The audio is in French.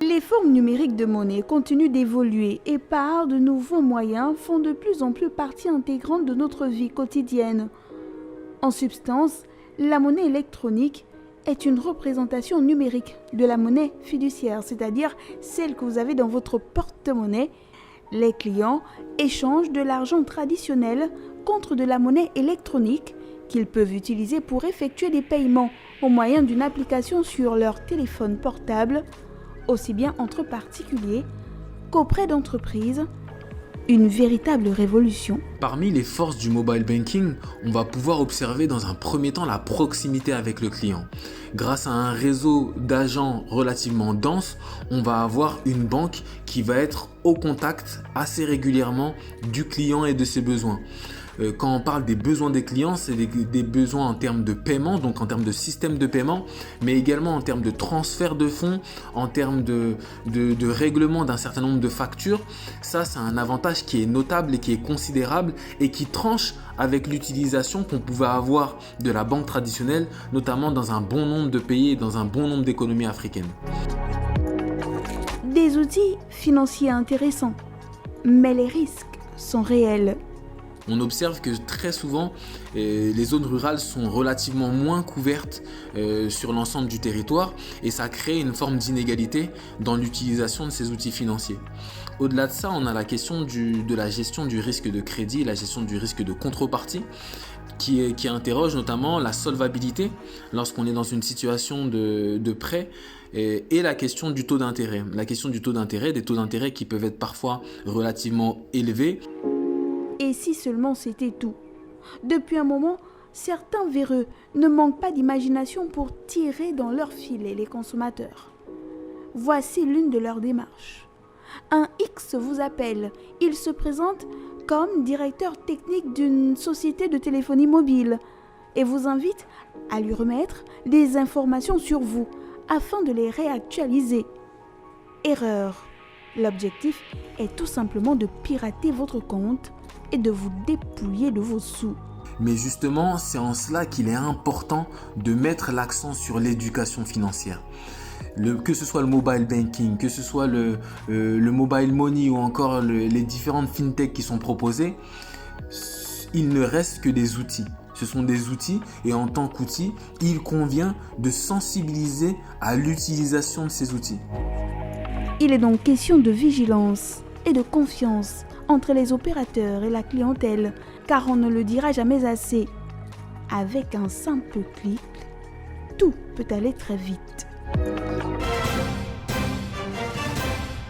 Les formes numériques de monnaie continuent d'évoluer et par de nouveaux moyens font de plus en plus partie intégrante de notre vie quotidienne. En substance, la monnaie électronique est une représentation numérique de la monnaie fiduciaire, c'est-à-dire celle que vous avez dans votre porte-monnaie. Les clients échangent de l'argent traditionnel contre de la monnaie électronique qu'ils peuvent utiliser pour effectuer des paiements au moyen d'une application sur leur téléphone portable, aussi bien entre particuliers qu'auprès d'entreprises. Une véritable révolution. Parmi les forces du mobile banking, on va pouvoir observer dans un premier temps la proximité avec le client. Grâce à un réseau d'agents relativement dense, on va avoir une banque qui va être au contact assez régulièrement du client et de ses besoins. Quand on parle des besoins des clients, c'est des besoins en termes de paiement, donc en termes de système de paiement, mais également en termes de transfert de fonds, en termes de règlement d'un certain nombre de factures. Ça, c'est un avantage qui est notable et qui est considérable et qui tranche avec l'utilisation qu'on pouvait avoir de la banque traditionnelle, notamment dans un bon nombre de pays et dans un bon nombre d'économies africaines. Des outils financiers intéressants, mais les risques sont réels. On observe que très souvent, les zones rurales sont relativement moins couvertes sur l'ensemble du territoire et ça crée une forme d'inégalité dans l'utilisation de ces outils financiers. Au-delà de ça, on a la question de la gestion du risque de crédit et la gestion du risque de contrepartie qui interroge notamment la solvabilité lorsqu'on est dans une situation de prêt et la question du taux d'intérêt. La question du taux d'intérêt, des taux d'intérêt qui peuvent être parfois relativement élevés. Et si seulement c'était tout. Depuis un moment, certains véreux ne manquent pas d'imagination pour tirer dans leur filet les consommateurs. Voici l'une de leurs démarches. Un X vous appelle. Il se présente comme directeur technique d'une société de téléphonie mobile et vous invite à lui remettre des informations sur vous afin de les réactualiser. Erreur. L'objectif est tout simplement de pirater votre compte et de vous dépouiller de vos sous. Mais justement, c'est en cela qu'il est important de mettre l'accent sur l'éducation financière. Que ce soit le mobile banking, que ce soit le mobile money ou encore les différentes fintechs qui sont proposées, il ne reste que des outils. Ce sont des outils et en tant qu'outils, il convient de sensibiliser à l'utilisation de ces outils. Il est donc question de vigilance et de confiance entre les opérateurs et la clientèle, car on ne le dira jamais assez. Avec un simple clic, tout peut aller très vite.